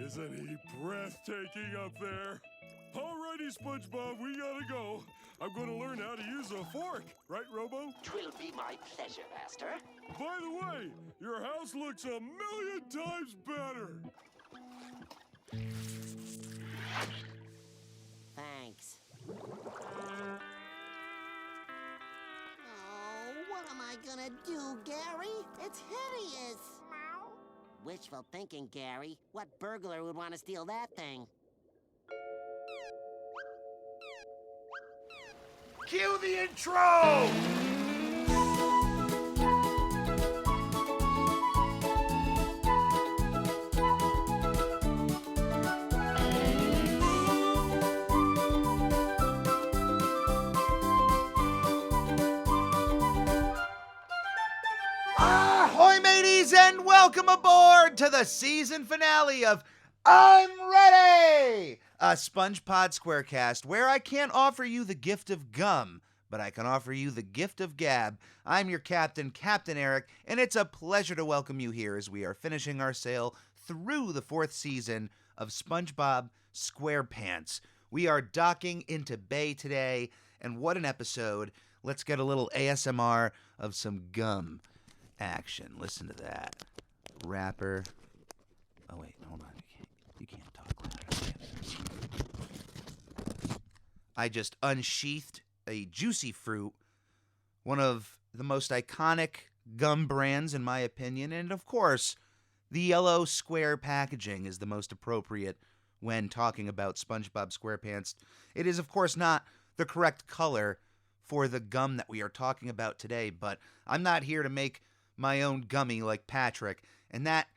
Isn't he breathtaking up there? Alrighty, SpongeBob, we gotta go. I'm gonna learn how to use a fork. Right, Robo? 'Twill be my pleasure, Master. By the way, your house looks a million times better. Thanks. Oh, what am I gonna do, Gary? It's hideous. Wishful thinking, Gary. What burglar would want to steal that thing? Cue the intro! Ahoy, mateys, and welcome aboard to the season finale of I'm Ready! A SpongePod Squarecast where I can't offer you the gift of gum, but I can offer you the gift of gab. I'm your captain, Captain Eric, and it's a pleasure to welcome you here as we are finishing our sail through the 4th season of SpongeBob SquarePants. We are docking into Bay today, and what an episode. Let's get a little ASMR of some gum action. Listen to that. Wrapper. Oh, wait, hold on. You can't talk loud. I just unsheathed a Juicy Fruit, one of the most iconic gum brands in my opinion, and of course, the yellow square packaging is the most appropriate when talking about SpongeBob SquarePants. It is, of course, not the correct color for the gum that we are talking about today, but I'm not here to make my own gummy like Patrick, and that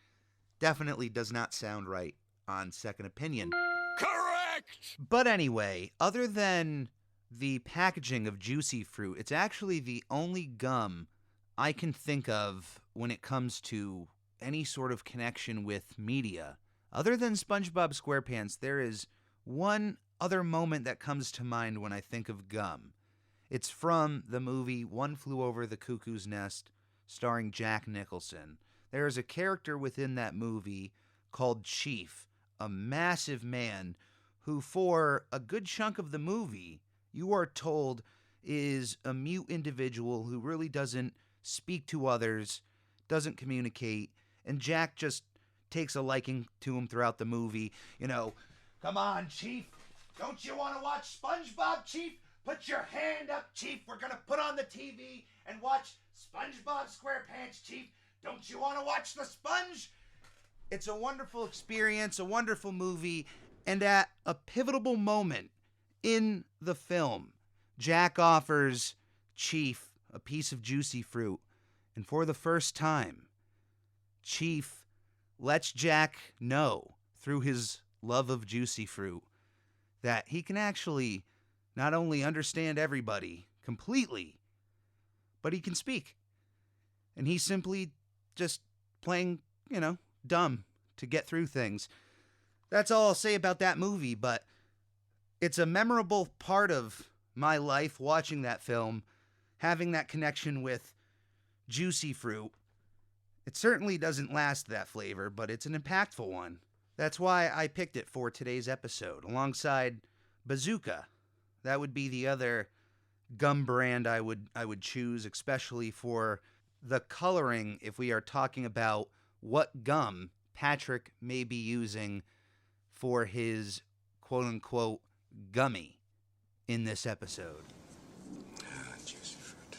definitely does not sound right on second opinion. Correct! But anyway, other than the packaging of Juicy Fruit, it's actually the only gum I can think of when it comes to any sort of connection with media. Other than SpongeBob SquarePants, there is one other moment that comes to mind when I think of gum. It's from the movie One Flew Over the Cuckoo's Nest, starring Jack Nicholson. There is a character within that movie called Chief, a massive man who, for a good chunk of the movie, you are told is a mute individual who really doesn't speak to others, doesn't communicate, and Jack just takes a liking to him throughout the movie. You know, come on, Chief. Don't you want to watch SpongeBob, Chief? Put your hand up, Chief. We're going to put on the TV and watch SpongeBob SquarePants, Chief. Don't you want to watch the sponge? It's a wonderful experience, a wonderful movie, and at a pivotal moment in the film, Jack offers Chief a piece of Juicy Fruit, and for the first time, Chief lets Jack know through his love of Juicy Fruit that he can actually not only understand everybody completely, but he can speak. And he's simply just playing, dumb to get through things. That's all I'll say about that movie, but it's a memorable part of my life watching that film, having that connection with Juicy Fruit. It certainly doesn't last that flavor, but it's an impactful one. That's why I picked it for today's episode, alongside Bazooka. That would be the other gum brand I would choose, especially for the coloring, if we are talking about what gum Patrick may be using for his quote-unquote gummy in this episode. Juicy Fruit.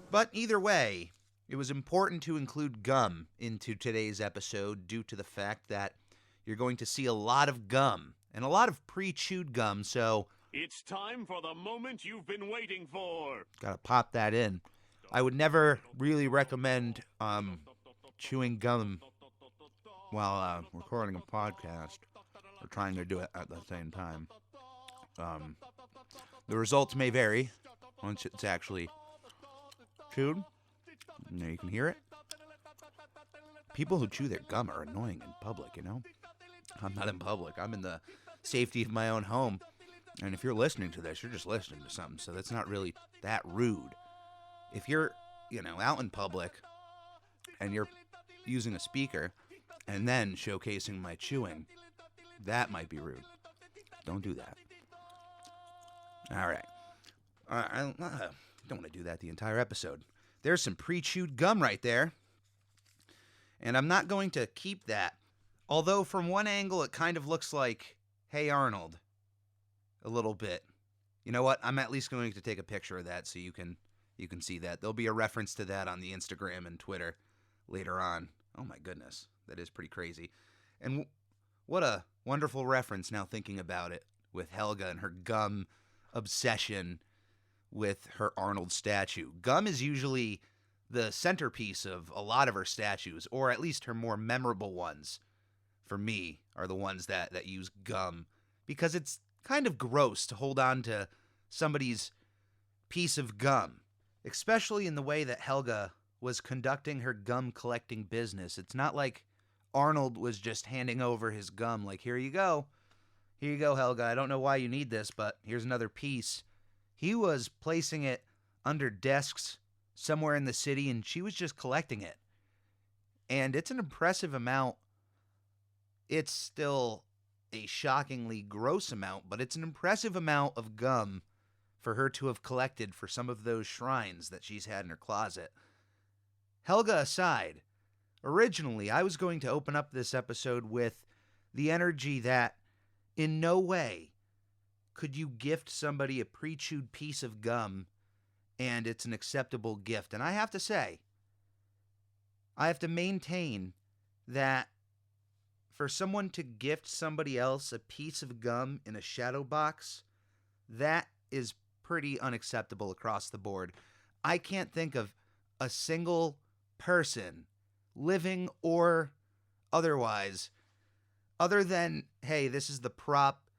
But either way, it was important to include gum into today's episode due to the fact that you're going to see a lot of gum and a lot of pre-chewed gum, so It's time for the moment you've been waiting for. gotta pop that in. I would never really recommend chewing gum while recording a podcast or trying to do it at the same time. The results may vary once it's actually chewed. You can hear it. People who chew their gum are annoying in public, I'm not in public. I'm in the safety of my own home. And if you're listening to this, you're just listening to something, so that's not really that rude. If you're, out in public and you're using a speaker and then showcasing my chewing, That might be rude. Don't do that. All right. I don't want to do that the entire episode. There's some pre-chewed gum right there. And I'm not going to keep that. Although from one angle it kind of looks like, Hey Arnold, a little bit. You know what? I'm at least going to take a picture of that so you can see that. There'll be a reference to that on the Instagram and Twitter later on. Oh my goodness, that is pretty crazy. And what a wonderful reference now thinking about it with Helga and her gum obsession with her Arnold statue. Gum is usually the centerpiece of a lot of her statues, or at least her more memorable ones, for me, are the ones that use gum. Because it's kind of gross to hold on to somebody's piece of gum, especially in the way that Helga was conducting her gum collecting business. It's not like Arnold was just handing over his gum like, here you go, Helga. I don't know why you need this, but here's another piece. He was placing it under desks somewhere in the city, and she was just collecting it. And it's an impressive amount. It's still a shockingly gross amount, but it's an impressive amount of gum for her to have collected for some of those shrines that she's had in her closet. Helga aside, originally I was going to open up this episode with the energy that in no way could you gift somebody a pre-chewed piece of gum and it's an acceptable gift. And I have to say, I have to maintain that for someone to gift somebody else a piece of gum in a shadow box, that is pretty unacceptable across the board. I can't think of a single person, living or otherwise, other than, hey, this is the prop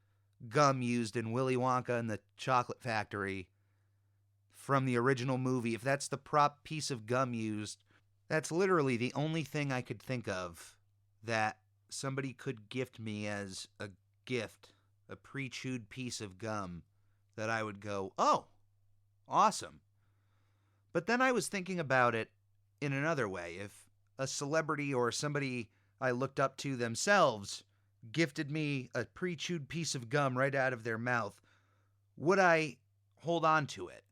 gum used in Willy Wonka and the Chocolate Factory from the original movie. If that's the prop piece of gum used, that's literally the only thing I could think of that somebody could gift me as a gift, a pre-chewed piece of gum that I would go, oh, awesome. But then I was thinking about it in another way. If a celebrity or somebody I looked up to themselves gifted me a pre-chewed piece of gum right out of their mouth, would I hold on to it?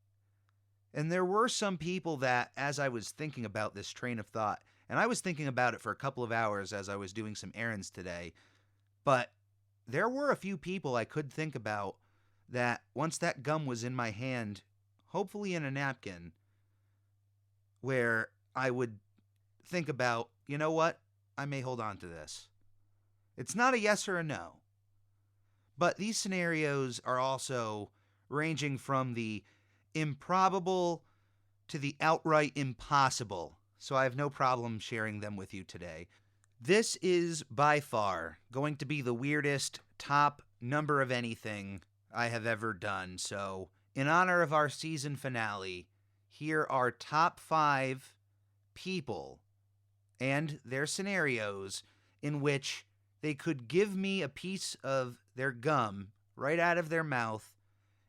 And there were some people that, as I was thinking about this train of thought, and I was thinking about it for a couple of hours as I was doing some errands today, but there were a few people I could think about that once that gum was in my hand, hopefully in a napkin, where I would think about, you know what, I may hold on to this. It's not a yes or a no. But these scenarios are also ranging from the improbable to the outright impossible, so I have no problem sharing them with you today. This is by far going to be the weirdest top number of anything I have ever done, so in honor of our season finale, here are top 5 people and their scenarios in which they could give me a piece of their gum right out of their mouth,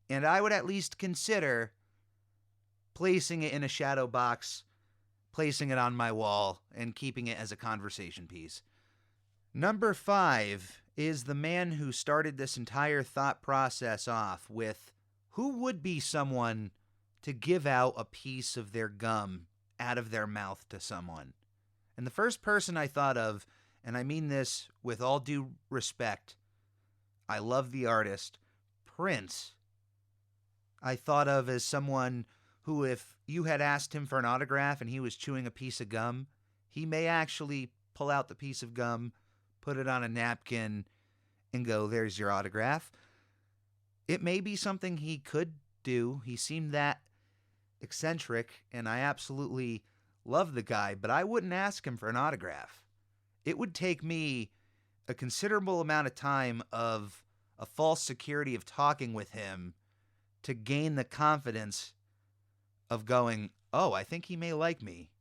and I would at least consider placing it in a shadow box, placing it on my wall, and keeping it as a conversation piece. Number 5 is the man who started this entire thought process off with, who would be someone to give out a piece of their gum out of their mouth to someone? And the first person I thought of, and I mean this with all due respect, I love the artist, Prince, I thought of as someone who, if you had asked him for an autograph and he was chewing a piece of gum, he may actually pull out the piece of gum, put it on a napkin, and go, there's your autograph. It may be something he could do. He seemed that eccentric, and I absolutely love the guy, but I wouldn't ask him for an autograph. It would take me a considerable amount of time of a false security of talking with him to gain the confidence of going, oh, I think he may like me.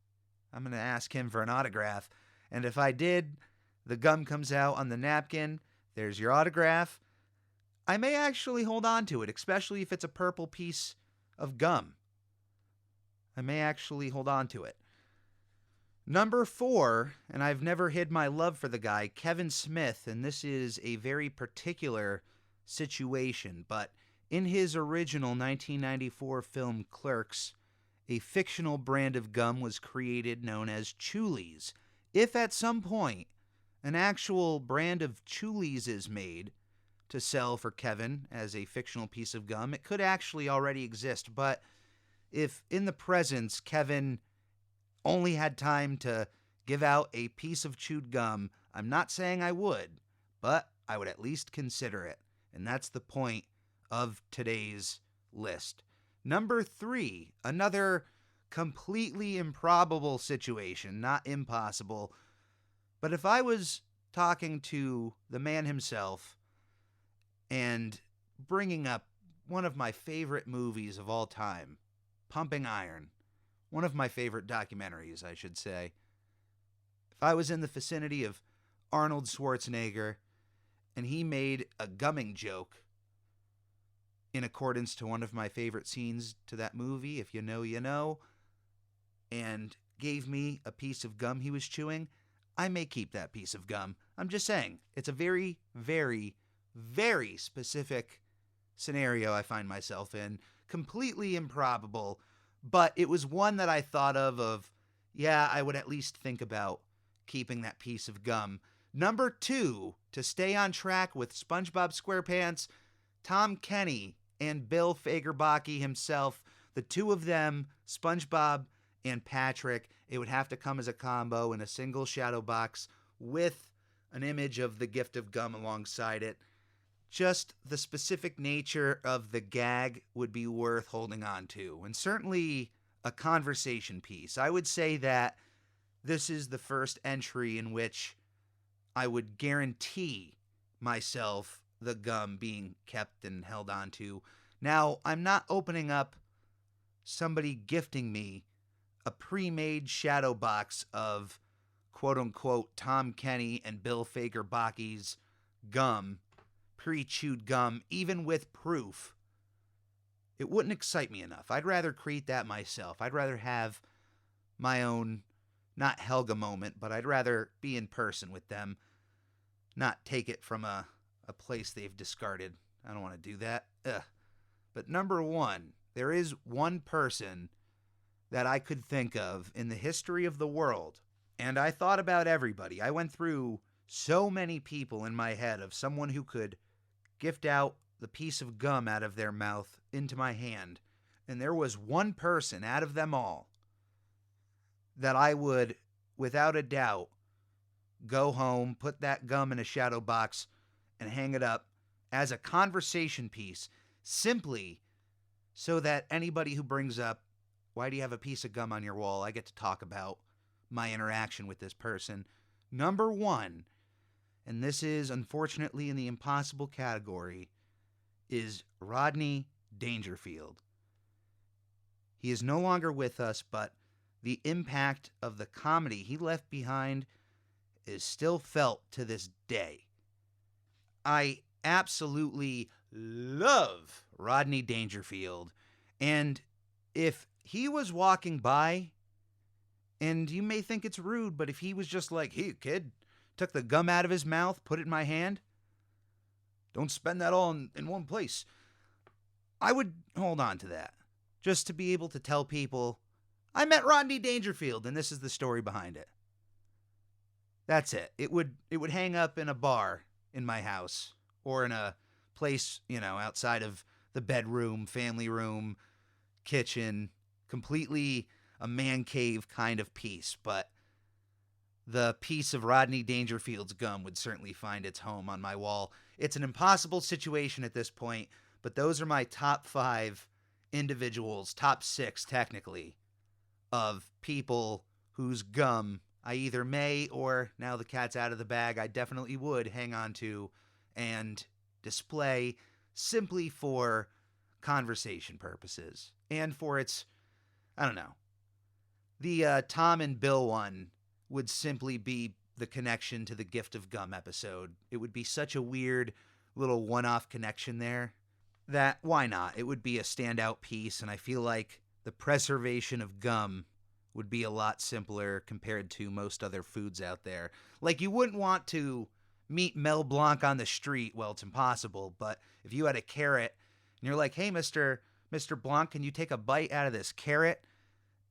I'm going to ask him for an autograph. And if I did, the gum comes out on the napkin, there's your autograph. I may actually hold on to it, especially if it's a purple piece of gum. I may actually hold on to it. Number 4, and I've never hid my love for the guy, Kevin Smith, and this is a very particular situation, but in his original 1994 film Clerks, a fictional brand of gum was created known as Chulies. If at some point an actual brand of Chulies is made to sell for Kevin as a fictional piece of gum, it could actually already exist, but if in the presence Kevin only had time to give out a piece of chewed gum, I'm not saying I would, but I would at least consider it. And that's the point of today's list. Number 3, another completely improbable situation, not impossible. But if I was talking to the man himself and bringing up one of my favorite movies of all time, Pumping Iron, one of my favorite documentaries, I should say. If I was in the vicinity of Arnold Schwarzenegger and he made a gumming joke in accordance to one of my favorite scenes to that movie, if you know, you know, and gave me a piece of gum he was chewing, I may keep that piece of gum. I'm just saying, it's a very, very, very specific scenario I find myself in. Completely improbable. But it was one that I thought of, yeah, I would at least think about keeping that piece of gum. Number 2, to stay on track with SpongeBob SquarePants, Tom Kenny and Bill Fagerbaki himself, the two of them, SpongeBob and Patrick, it would have to come as a combo in a single shadow box with an image of the gift of gum alongside it. Just the specific nature of the gag would be worth holding on to, and certainly a conversation piece. I would say that this is the first entry in which I would guarantee myself the gum being kept and held on to. Now, I'm not opening up somebody gifting me a pre-made shadow box of quote-unquote Tom Kenny and Bill Fagerbaki's gum, pre-chewed gum, even with proof. It wouldn't excite me enough. I'd rather create that myself. I'd rather have my own, not Helga moment, but I'd rather be in person with them, not take it from a place they've discarded. I don't want to do that. Ugh. But number 1, there is one person that I could think of in the history of the world, and I thought about everybody. I went through so many people in my head of someone who could gift out the piece of gum out of their mouth into my hand. And there was one person out of them all that I would, without a doubt, go home, put that gum in a shadow box, and hang it up as a conversation piece, simply so that anybody who brings up, why do you have a piece of gum on your wall? I get to talk about my interaction with this person. Number 1, and this is unfortunately in the impossible category, is Rodney Dangerfield. He is no longer with us, but the impact of the comedy he left behind is still felt to this day. I absolutely love Rodney Dangerfield, and if he was walking by, and you may think it's rude, but if he was just like, hey, kid, took the gum out of his mouth, put it in my hand, don't spend that all in one place, I would hold on to that, just to be able to tell people, I met Rodney Dangerfield, and this is the story behind it. That's it. It would hang up in a bar in my house, or in a place, outside of the bedroom, family room, kitchen, completely a man cave kind of piece, but the piece of Rodney Dangerfield's gum would certainly find its home on my wall. It's an impossible situation at this point, but those are my top 5 individuals, top 6 technically, of people whose gum I either may, or now the cat's out of the bag, I definitely would hang on to and display simply for conversation purposes. And for its, I don't know, the Tom and Bill one would simply be the connection to the Gift of Gum episode. It would be such a weird little one-off connection there that why not? It would be a standout piece, and I feel like the preservation of gum would be a lot simpler compared to most other foods out there. Like, you wouldn't want to meet Mel Blanc on the street. Well, it's impossible. But if you had a carrot and you're like, hey, Mr. Blanc, can you take a bite out of this carrot?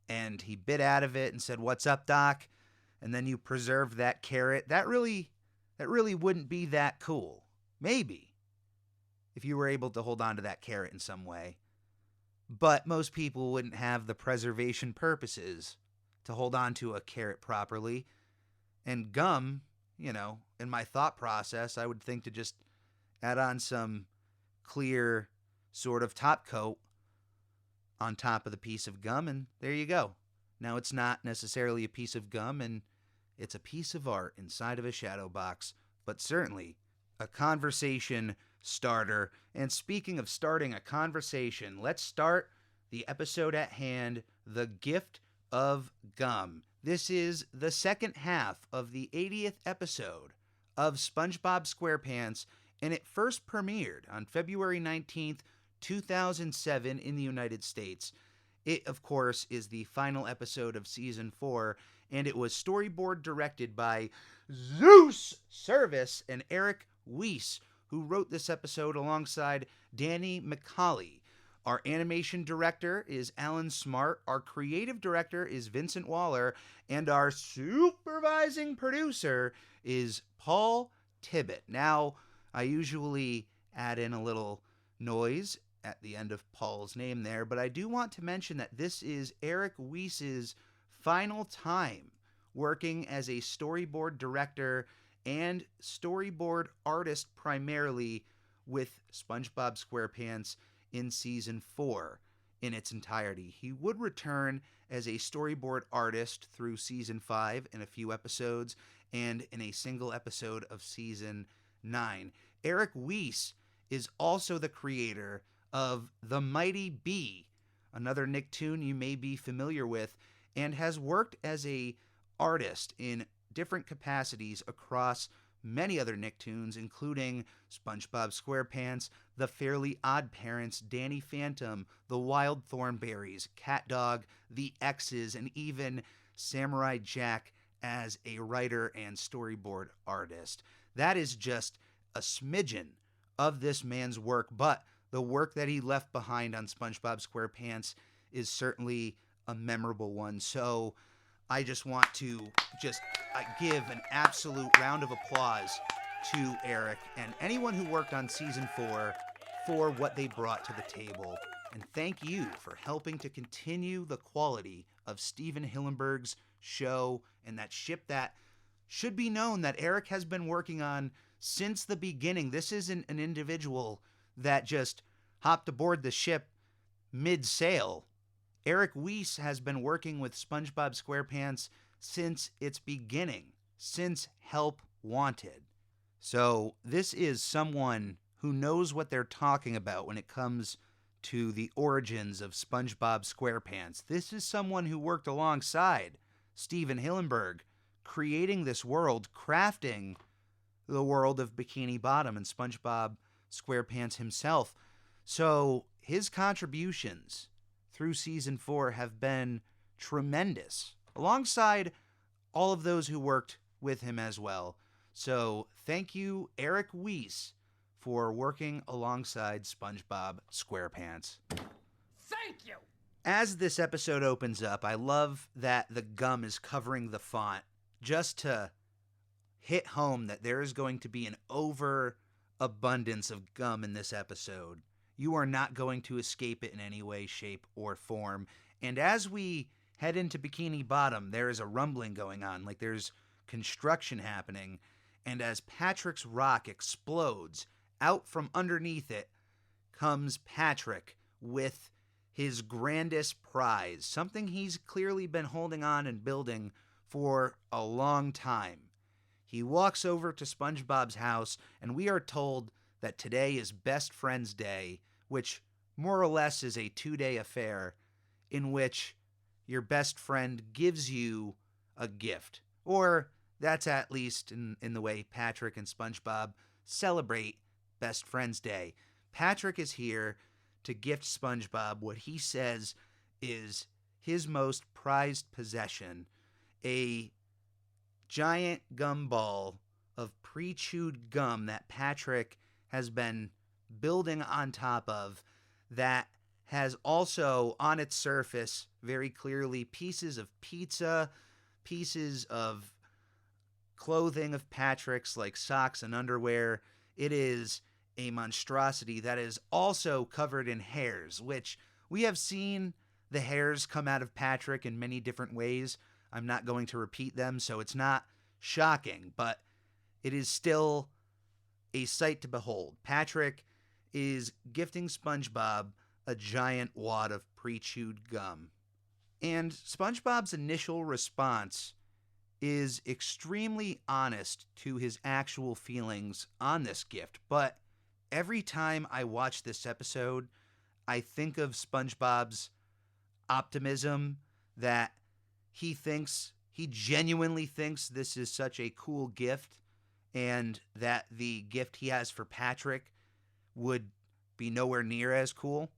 And he bit out of it and said, what's up, Doc? And then you preserved that carrot. That really wouldn't be that cool. Maybe, if you were able to hold on to that carrot in some way. But most people wouldn't have the preservation purposes to hold on to a carrot properly. And gum, in my thought process, I would think to just add on some clear sort of top coat on top of the piece of gum, and there you go. Now, it's not necessarily a piece of gum, and it's a piece of art inside of a shadow box, but certainly a conversation starter. And speaking of starting a conversation, let's start the episode at hand, The Gift of Gum. This is the second half of the 80th episode of SpongeBob SquarePants, and it first premiered on February 19th, 2007 in the United States. It, of course, is the final episode of Season 4, and it was storyboard directed by Zeus Service and Eric Weiss, who wrote this episode alongside Danny McCauley. Our animation director is Alan Smart, our creative director is Vincent Waller, and our supervising producer is Paul Tibbett. Now, I usually add in a little noise at the end of Paul's name there, but I do want to mention that this is Eric Weiss's final time working as a storyboard director and storyboard artist primarily with SpongeBob SquarePants in Season 4 in its entirety. He would return as a storyboard artist through Season 5 in a few episodes and in a single episode of Season 9. Eric Weiss is also the creator of The Mighty Bee, another Nicktoon you may be familiar with, and has worked as a artist in different capacities across many other Nicktoons, including SpongeBob SquarePants, The Fairly Odd Parents, Danny Phantom, The Wild Thornberrys, Cat Dog, The X's, and even Samurai Jack as a writer and storyboard artist. That is just a smidgen of this man's work, but the work that he left behind on SpongeBob SquarePants is certainly a memorable one. So I just want to give an absolute round of applause to Eric and anyone who worked on Season 4 for what they brought to the table. And thank you for helping to continue the quality of Steven Hillenburg's show and that ship that should be known that Eric has been working on since the beginning. This isn't an individual that just hopped aboard the ship mid-sail. Eric Weiss has been working with SpongeBob SquarePants since its beginning, since Help Wanted. So this is someone who knows what they're talking about when it comes to the origins of SpongeBob SquarePants. This is someone who worked alongside Steven Hillenburg, creating this world, crafting the world of Bikini Bottom and SpongeBob SquarePants himself. So his contributions through Season 4 have been tremendous, alongside all of those who worked with him as well. So thank you, Eric Weiss, for working alongside SpongeBob SquarePants. Thank you! As this episode opens up, I love that the gum is covering the font just to hit home that there is going to be an overabundance of gum in this episode. You are not going to escape it in any way, shape, or form. And as we head into Bikini Bottom, there is a rumbling going on, like there's construction happening. And as Patrick's rock explodes, out from underneath it comes Patrick with his grandest prize, something he's clearly been holding on and building for a long time. He walks over to SpongeBob's house, and we are told that today is Best Friends Day, which more or less is a 2-day affair in which your best friend gives you a gift. Or that's at least in the way Patrick and SpongeBob celebrate Best Friends Day. Patrick is here to gift SpongeBob what he says is his most prized possession, a giant gumball of pre-chewed gum that Patrick has been building on top of, that has also on its surface very clearly pieces of pizza, pieces of clothing of Patrick's like socks and underwear. It is a monstrosity that is also covered in hairs, which we have seen the hairs come out of Patrick in many different ways. I'm not going to repeat them, so it's not shocking, but it is still a sight to behold. Patrick is gifting SpongeBob a giant wad of pre-chewed gum. And SpongeBob's initial response is extremely honest to his actual feelings on this gift, but every time I watch this episode, I think of SpongeBob's optimism that he genuinely thinks this is such a cool gift, and that the gift he has for Patrick would be nowhere near as cool.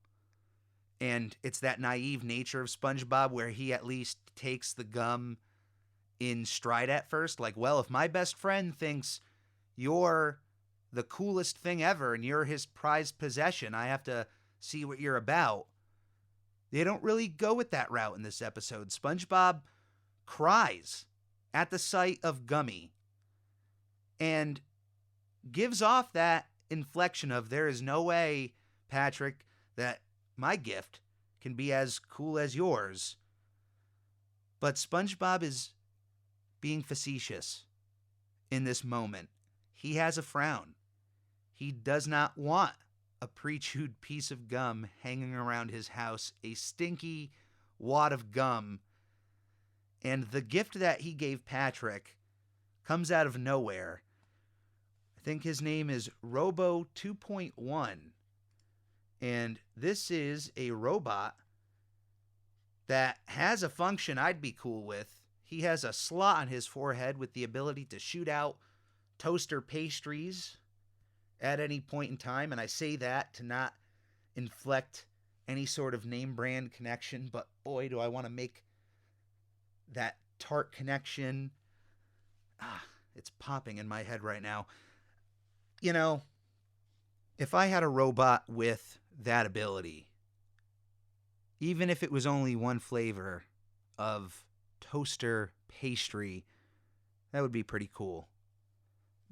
And it's that naive nature of SpongeBob where he at least takes the gum in stride at first. Like, well, if my best friend thinks you're the coolest thing ever and you're his prized possession, I have to see what you're about. They don't really go with that route in this episode. SpongeBob cries at the sight of Gummy and gives off that inflection of, there is no way, Patrick, that my gift can be as cool as yours. But SpongeBob is being facetious in this moment. He has a frown. He does not want a pre-chewed piece of gum hanging around his house, a stinky wad of gum. And the gift that he gave Patrick comes out of nowhere. I think his name is Robo 2.1. And this is a robot that has a function I'd be cool with. He has a slot on his forehead with the ability to shoot out toaster pastries at any point in time. And I say that to not inflect any sort of name brand connection, but boy, do I want to make that tart connection. It's popping in my head right now. You know, if I had a robot with that ability, even if it was only one flavor of toaster pastry, that would be pretty cool.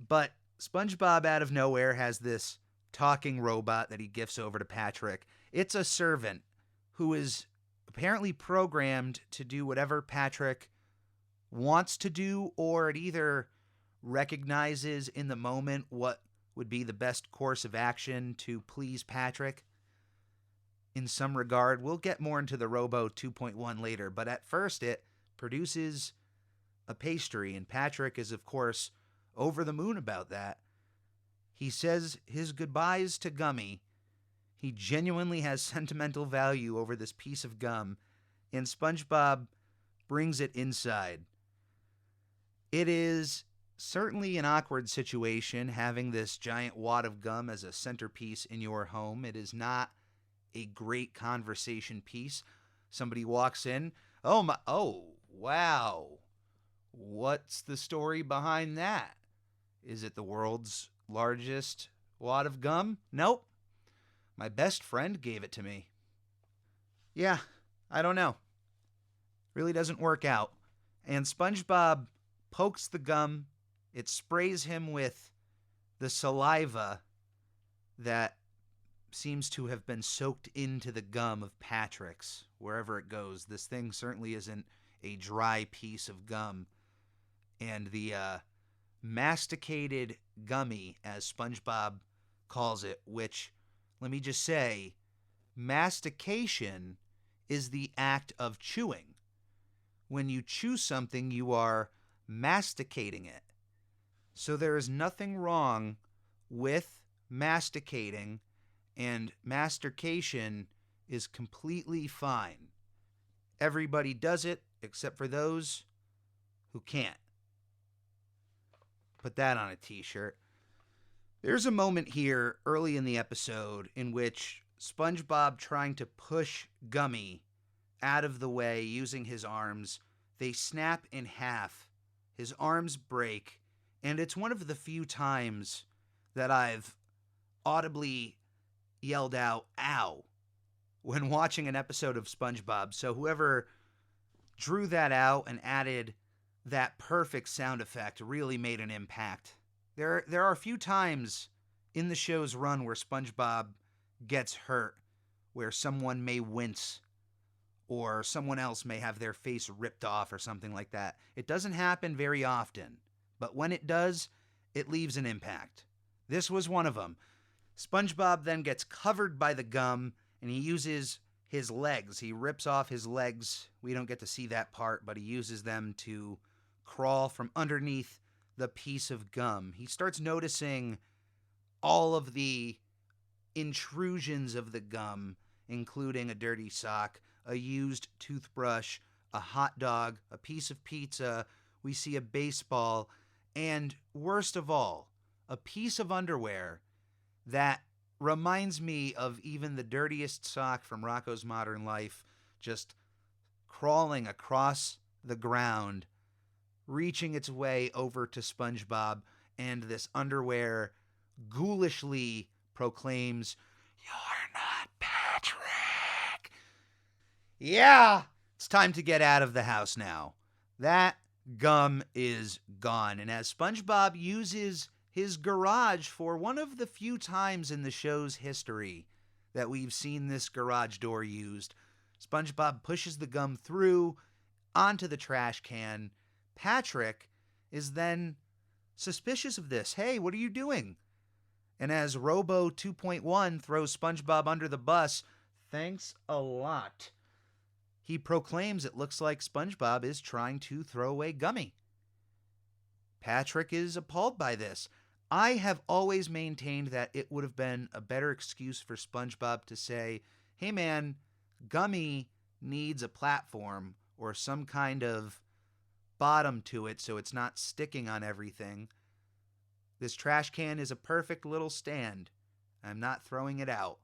But SpongeBob out of nowhere has this talking robot that he gifts over to Patrick. It's a servant who is apparently programmed to do whatever Patrick wants to do, or it either recognizes in the moment what would be the best course of action to please Patrick in some regard. We'll get more into the Robo 2.1 later, but at first it produces a pastry, and Patrick is, of course, over the moon about that. He says his goodbyes to Gummy. He genuinely has sentimental value over this piece of gum, and SpongeBob brings it inside. It is certainly an awkward situation having this giant wad of gum as a centerpiece in your home. It is not a great conversation piece. Somebody walks in, oh, wow. What's the story behind that? Is it the world's largest wad of gum? Nope. My best friend gave it to me. Yeah, I don't know. Really doesn't work out. And SpongeBob pokes the gum. It sprays him with the saliva that seems to have been soaked into the gum of Patrick's, wherever it goes. This thing certainly isn't a dry piece of gum. And the masticated gummy, as SpongeBob calls it, which, let me just say, mastication is the act of chewing. When you chew something, you are masticating it. So there is nothing wrong with masticating, and mastication is completely fine. Everybody does it except for those who can't. Put that on a t-shirt. There's a moment here early in the episode in which SpongeBob, trying to push Gummy out of the way using his arms. They snap in half. His arms break. And it's one of the few times that I've audibly yelled out, ow, when watching an episode of SpongeBob. So whoever drew that out and added that perfect sound effect really made an impact. There are a few times in the show's run where SpongeBob gets hurt, where someone may wince or someone else may have their face ripped off or something like that. It doesn't happen very often, but when it does, it leaves an impact. This was one of them. SpongeBob then gets covered by the gum, and he uses his legs. He rips off his legs. We don't get to see that part, but he uses them to crawl from underneath the piece of gum. He starts noticing all of the intrusions of the gum, including a dirty sock, a used toothbrush, a hot dog, a piece of pizza. We see a baseball, and worst of all, a piece of underwear that reminds me of even the dirtiest sock from Rocko's Modern Life, just crawling across the ground, reaching its way over to SpongeBob, and this underwear ghoulishly proclaims, "You're not Patrick." Yeah, it's time to get out of the house now. That gum is gone, and as SpongeBob uses his garage for one of the few times in the show's history that we've seen this garage door used, SpongeBob pushes the gum through onto the trash can. Patrick is then suspicious of this. Hey, what are you doing? And as Robo 2.1 throws SpongeBob under the bus, thanks a lot, he proclaims it looks like SpongeBob is trying to throw away Gummy. Patrick is appalled by this. I have always maintained that it would have been a better excuse for SpongeBob to say, hey man, Gummy needs a platform or some kind of bottom to it so it's not sticking on everything. This trash can is a perfect little stand. I'm not throwing it out.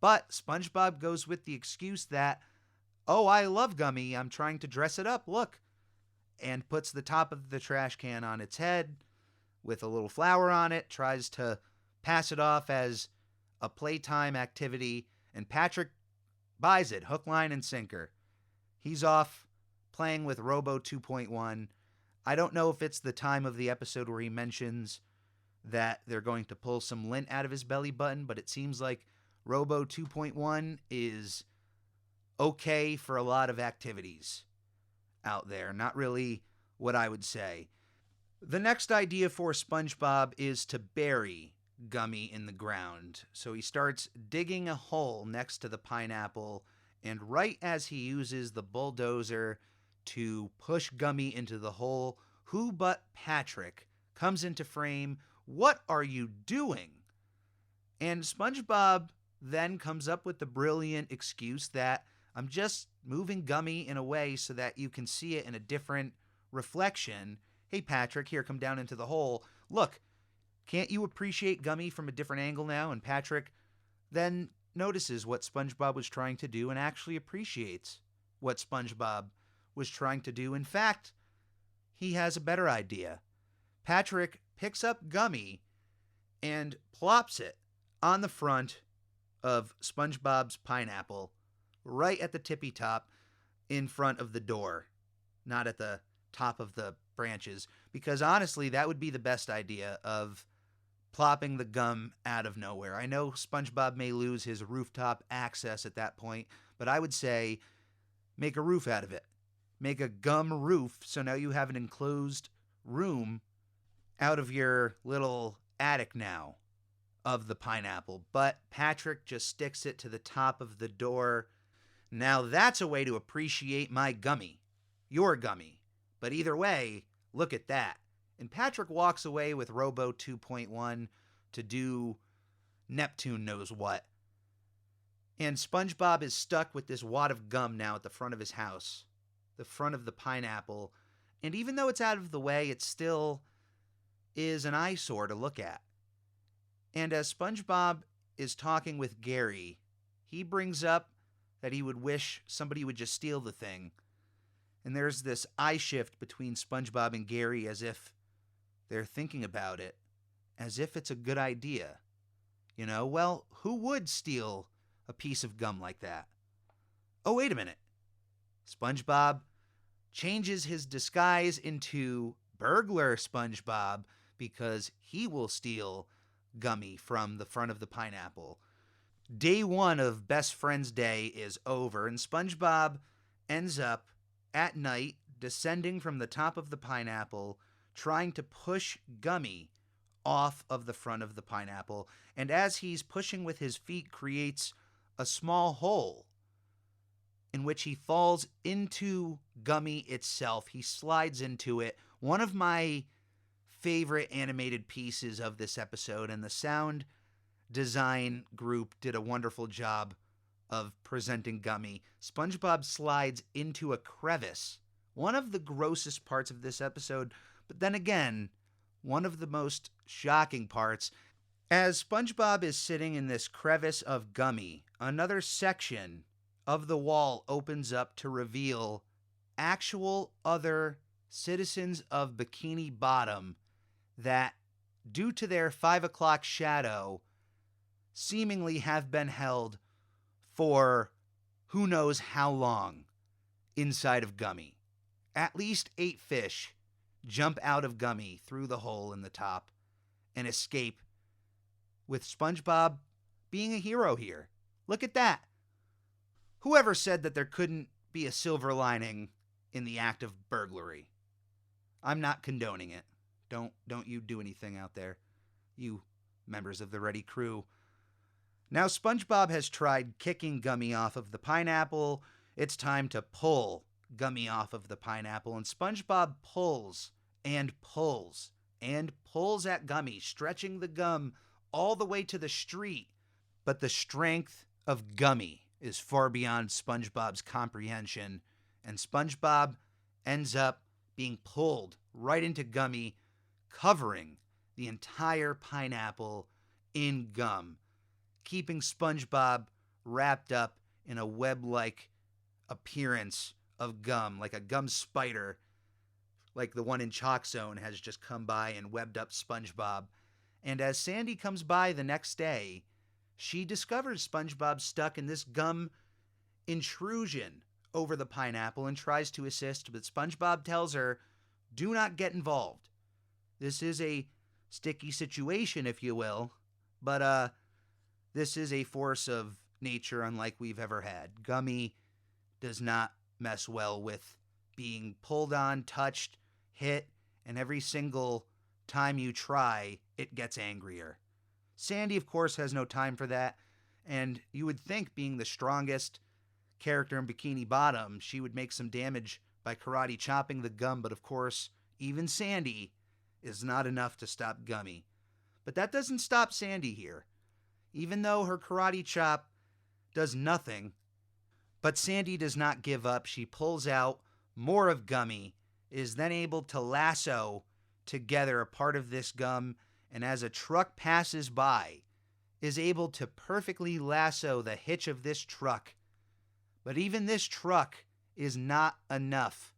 But SpongeBob goes with the excuse that, oh, I love Gummy, I'm trying to dress it up, look, and puts the top of the trash can on its head with a little flower on it, tries to pass it off as a playtime activity, and Patrick buys it, hook, line, and sinker. He's off playing with Robo 2.1. I don't know if it's the time of the episode where he mentions that they're going to pull some lint out of his belly button, but it seems like Robo 2.1 is okay for a lot of activities out there. Not really what I would say. The next idea for SpongeBob is to bury Gummy in the ground. So he starts digging a hole next to the pineapple, and right as he uses the bulldozer to push Gummy into the hole, who but Patrick comes into frame. What are you doing? And SpongeBob then comes up with the brilliant excuse that I'm just moving Gummy in a way so that you can see it in a different reflection. Hey, Patrick, here, come down into the hole. Look, can't you appreciate Gummy from a different angle now? And Patrick then notices what SpongeBob was trying to do and actually appreciates what SpongeBob was trying to do. In fact, he has a better idea. Patrick picks up Gummy and plops it on the front of SpongeBob's pineapple, right at the tippy top in front of the door, not at the top of the branches, because honestly, that would be the best idea of plopping the gum out of nowhere. I know SpongeBob may lose his rooftop access at that point, but I would say make a roof out of it. Make a gum roof, so now you have an enclosed room out of your little attic now of the pineapple. But Patrick just sticks it to the top of the door. Now that's a way to appreciate my Gummy. Your Gummy. But either way, look at that. And Patrick walks away with Robo 2.1 to do Neptune knows what. And SpongeBob is stuck with this wad of gum now at the front of his house, the front of the pineapple. And even though it's out of the way, it still is an eyesore to look at. And as SpongeBob is talking with Gary, he brings up that he would wish somebody would just steal the thing. And there's this eye shift between SpongeBob and Gary as if they're thinking about it, as if it's a good idea. You know, well, who would steal a piece of gum like that? Oh, wait a minute. SpongeBob changes his disguise into burglar SpongeBob because he will steal gummy from the front of the pineapple. Day 1 of Best Friends Day is over, and SpongeBob ends up at night descending from the top of the pineapple, trying to push gummy off of the front of the pineapple, and as he's pushing with his feet, creates a small hole in which he falls into gummy itself. He slides into it. One of my favorite animated pieces of this episode, and the sound design group did a wonderful job of presenting gummy. SpongeBob slides into a crevice. One of the grossest parts of this episode, but then again, one of the most shocking parts. As SpongeBob is sitting in this crevice of gummy, another section of the wall opens up to reveal actual other citizens of Bikini Bottom that, due to their 5 o'clock shadow, seemingly have been held for who knows how long inside of gummy. At least 8 fish jump out of gummy through the hole in the top and escape, with SpongeBob being a hero here. Look at that. Whoever said that there couldn't be a silver lining in the act of burglary? I'm not condoning it. Don't you do anything out there, you members of the Ready Crew. Now SpongeBob has tried kicking gummy off of the pineapple. It's time to pull gummy off of the pineapple, and SpongeBob pulls and pulls and pulls at gummy, stretching the gum all the way to the street. But the strength of gummy is far beyond SpongeBob's comprehension, and SpongeBob ends up being pulled right into gummy, covering the entire pineapple in gum, keeping SpongeBob wrapped up in a web-like appearance of gum, like a gum spider, like the one in Chalk Zone has just come by and webbed up SpongeBob. And as Sandy comes by the next day, she discovers SpongeBob stuck in this gum intrusion over the pineapple and tries to assist, but SpongeBob tells her, do not get involved. This is a sticky situation, if you will, but this is a force of nature unlike we've ever had. Gummy does not mess well with being pulled on, touched, hit, and every single time you try, it gets angrier. Sandy, of course, has no time for that, and you would think, being the strongest character in Bikini Bottom, she would make some damage by karate chopping the gum, but of course, even Sandy is not enough to stop Gummy. But that doesn't stop Sandy here. Even though her karate chop does nothing, but Sandy does not give up. She pulls out more of Gummy, is then able to lasso together a part of this gum, and as a truck passes by, is able to perfectly lasso the hitch of this truck. But even this truck is not enough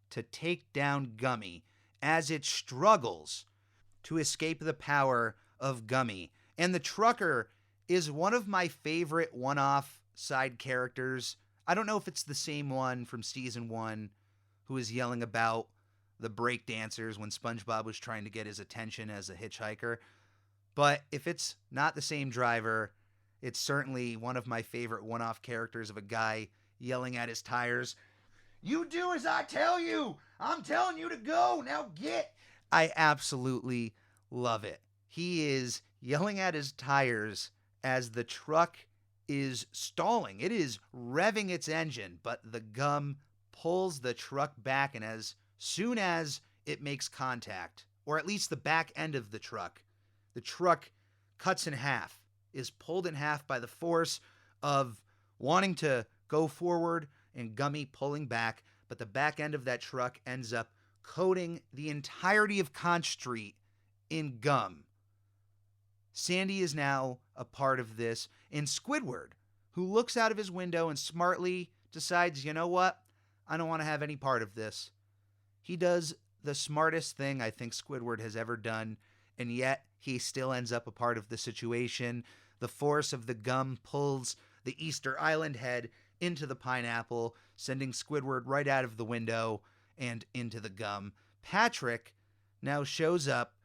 to take down Gummy as it struggles to escape the power of Gummy. And the trucker is one of my favorite one-off side characters. I don't know if it's the same one from season 1 who is yelling about the break dancers when SpongeBob was trying to get his attention as a hitchhiker. But if it's not the same driver, it's certainly one of my favorite one-off characters of a guy yelling at his tires. You do as I tell you! I'm telling you to go! Now get! I absolutely love it. He is yelling at his tires as the truck is stalling. It is revving its engine, but the gum pulls the truck back, and as soon as it makes contact, or at least the back end of the truck cuts in half, is pulled in half by the force of wanting to go forward and Gummy pulling back, but the back end of that truck ends up coating the entirety of Conch Street in gum. Sandy is now a part of this, and Squidward, who looks out of his window and smartly decides, you know what? I don't want to have any part of this. He does the smartest thing I think Squidward has ever done, and yet he still ends up a part of the situation. The force of the gum pulls the Easter Island head into the pineapple, sending Squidward right out of the window and into the gum. Patrick now shows up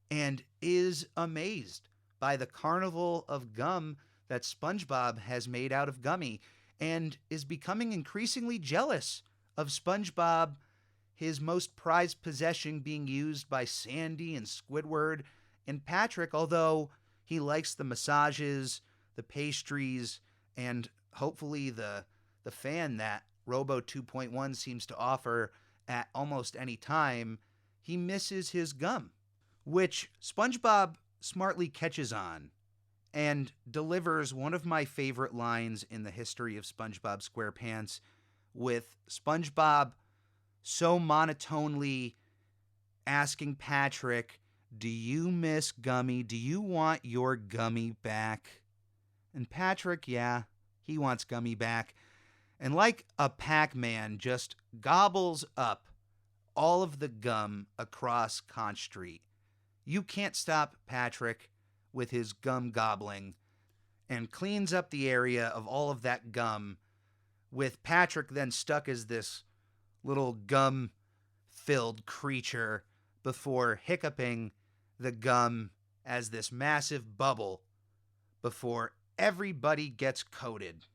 and is amazed by the carnival of gum that SpongeBob has made out of gummy, and is becoming increasingly jealous of SpongeBob, his most prized possession, being used by Sandy and Squidward and Patrick, although he likes the massages, the pastries, and hopefully the fan that Robo 2.1 seems to offer at almost any time. He misses his gum, which SpongeBob smartly catches on and delivers one of my favorite lines in the history of SpongeBob SquarePants, with SpongeBob so monotonely asking Patrick, "Do you miss Gummy? Do you want your Gummy back?" And Patrick, yeah, he wants Gummy back. And like a Pac-Man, just gobbles up all of the gum across Conch Street. You can't stop Patrick with his gum gobbling, and cleans up the area of all of that gum, with Patrick then stuck as this little gum-filled creature before hiccuping the gum as this massive bubble before everybody gets coated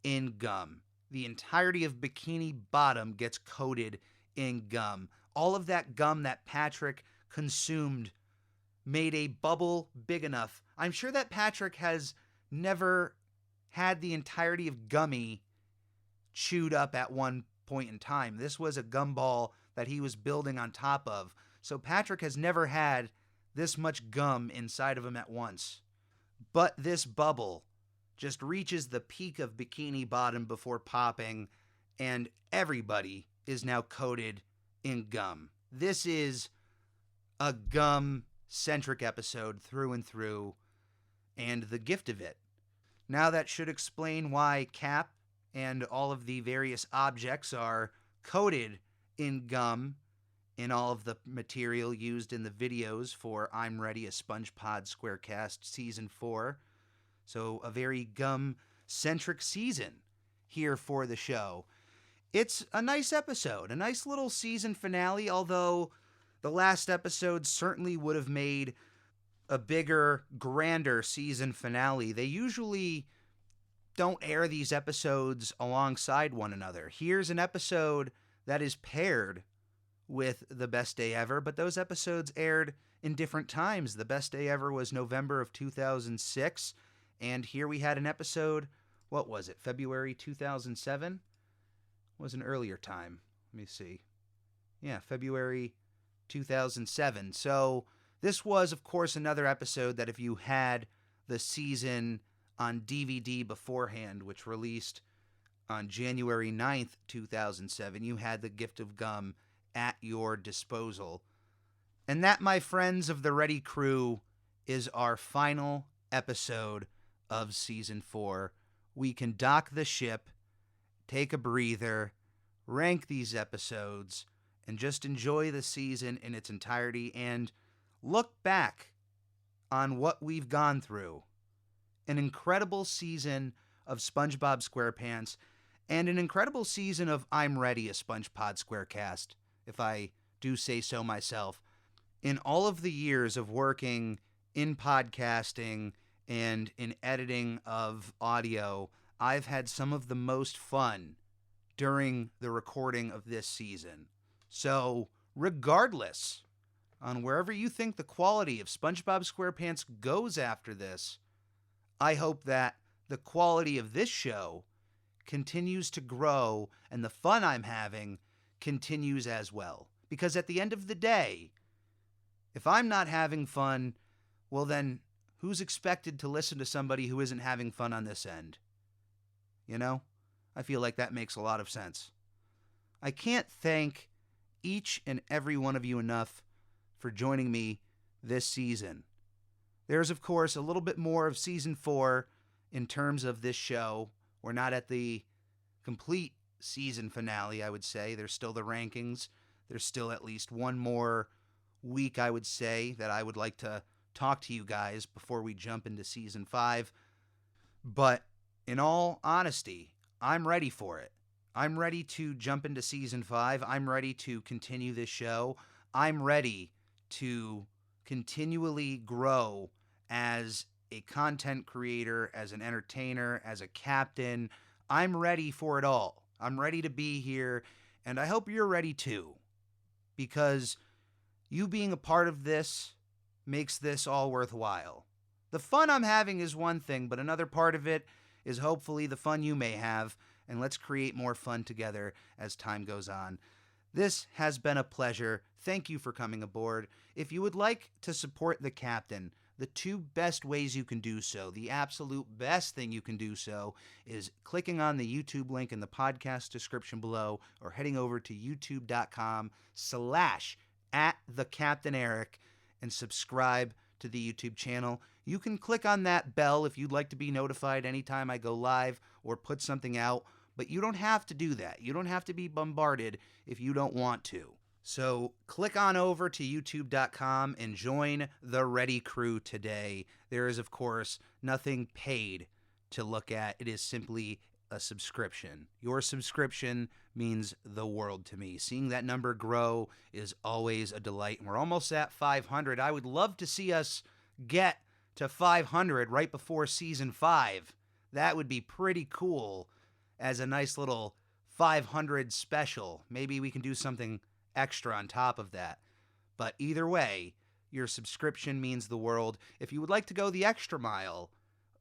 in gum. The entirety of Bikini Bottom gets coated in gum. All of that gum that Patrick consumed made a bubble big enough. I'm sure that Patrick has never had the entirety of Gummy chewed up at one point in time. This was a gumball that he was building on top of. So Patrick has never had this much gum inside of him at once. But this bubble just reaches the peak of Bikini Bottom before popping, and everybody is now coated in gum. This is a gum-centric episode through and through, and the gift of it. Now that should explain why Cap and all of the various objects are coated in gum in all of the material used in the videos for I'm Ready, a SpongePod Squarecast Season 4. So a very gum-centric season here for the show. It's a nice episode, a nice little season finale, although the last episode certainly would have made a bigger, grander season finale. They usually don't air these episodes alongside one another. Here's an episode that is paired with The Best Day Ever, but those episodes aired in different times. The Best Day Ever was November of 2006, and here we had an episode, what was it, February 2007? Was an earlier time. Let me see. Yeah, February 2007. So this was, of course, another episode that if you had the season on DVD beforehand, which released on January 9th, 2007, you had the gift of gum at your disposal. And that, my friends of the Ready Crew, is our final episode of Season 4. We can dock the ship, take a breather, rank these episodes, and just enjoy the season in its entirety and look back on what we've gone through. An incredible season of SpongeBob SquarePants and an incredible season of I'm Ready, a SpongePod Squarecast, if I do say so myself. In all of the years of working in podcasting and in editing of audio, I've had some of the most fun during the recording of this season. So, regardless on wherever you think the quality of SpongeBob SquarePants goes after this, I hope that the quality of this show continues to grow and the fun I'm having continues as well. Because at the end of the day, if I'm not having fun, well then, who's expected to listen to somebody who isn't having fun on this end? You know? I feel like that makes a lot of sense. I can't thank each and every one of you enough for joining me this season. There's, of course, a little bit more of Season 4 in terms of this show. We're not at the complete season finale, I would say. There's still the rankings. There's still at least one more week, I would say, that I would like to talk to you guys before we jump into season 5. But in all honesty, I'm ready for it. I'm ready to jump into season 5. I'm ready to continue this show. I'm ready to continually grow as a content creator, as an entertainer, as a captain. I'm ready for it all. I'm ready to be here, and I hope you're ready too, because you being a part of this makes this all worthwhile. The fun I'm having is one thing, but another part of it is hopefully the fun you may have, and let's create more fun together as time goes on. This has been a pleasure. Thank you for coming aboard. If you would like to support the captain, the 2 best ways you can do so, the absolute best thing you can do so, is clicking on the YouTube link in the podcast description below, or heading over to youtube.com/@thecaptaineric and subscribe to the YouTube channel. You can click on that bell if you'd like to be notified anytime I go live or put something out, but you don't have to do that. You don't have to be bombarded if you don't want to. So click on over to youtube.com and join the Ready Crew today. There is, of course, nothing paid to look at. It is simply a subscription. Your subscription means the world to me. Seeing that number grow is always a delight. And we're almost at 500. I would love to see us get to 500 right before season 5. That would be pretty cool as a nice little 500 special. Maybe we can do something extra on top of that. But either way, your subscription means the world. If you would like to go the extra mile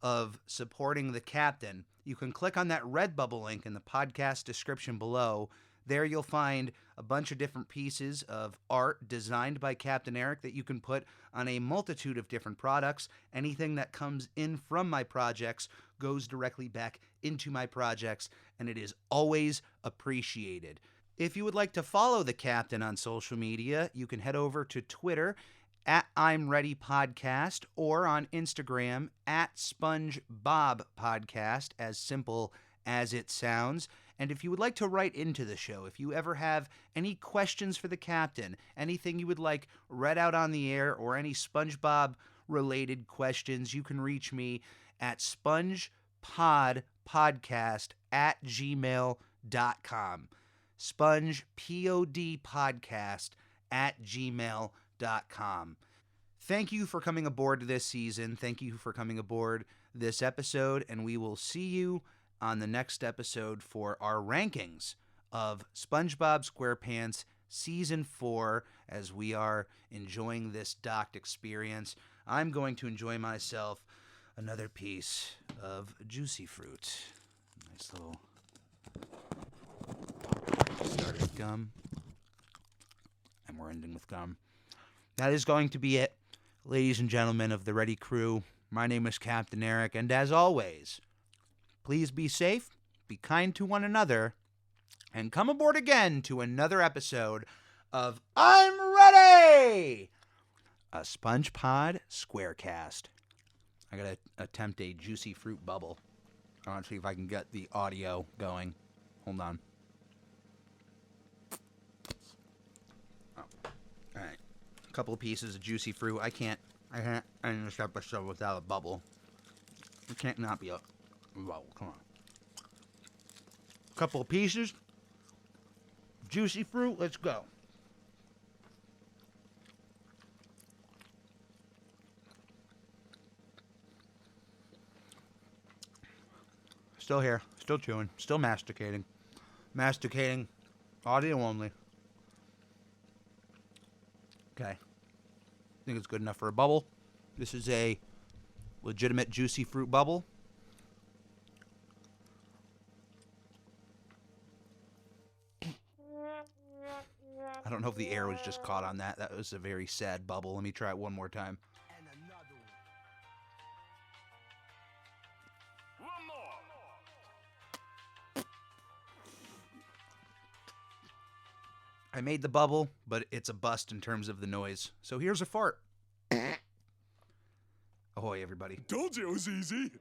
of supporting the captain, you can click on that Redbubble link in the podcast description below. There you'll find a bunch of different pieces of art designed by Captain Eric that you can put on a multitude of different products. Anything that comes in from my projects goes directly back into my projects, and it is always appreciated. If you would like to follow the captain on social media, you can head over to Twitter @I'mReadyPodcast or on Instagram @SpongeBobPodcast, as simple as it sounds. And if you would like to write into the show, if you ever have any questions for the captain, anything you would like read out on the air, or any SpongeBob-related questions, you can reach me at spongepodpodcast@gmail.com. spongepodpodcast@gmail.com. Thank you for coming aboard this season. Thank you for coming aboard this episode, and we will see you on the next episode for our rankings of SpongeBob SquarePants Season 4, as we are enjoying this docked experience. I'm going to enjoy myself another piece of juicy fruit. Nice little start with gum, and we're ending with gum. That is going to be it, ladies and gentlemen of the Ready Crew. My name is Captain Eric, and as always, please be safe, be kind to one another, and come aboard again to another episode of I'm Ready! A SpongePod Squarecast. I gotta attempt a juicy fruit bubble. I want to see if I can get the audio going. Hold on. Alright. A couple of pieces of juicy fruit. I can't end this episode without a bubble. It can't not be a bubble. Come on. A couple of pieces. Juicy fruit. Let's go. Still here. Still chewing. Still masticating. Masticating. Audio only. Okay. I think it's good enough for a bubble. This is a legitimate juicy fruit bubble. I don't know if the air was just caught on that. That was a very sad bubble. Let me try it one more time. I made the bubble, but it's a bust in terms of the noise. So here's a fart. Ahoy, everybody. Told you it was easy.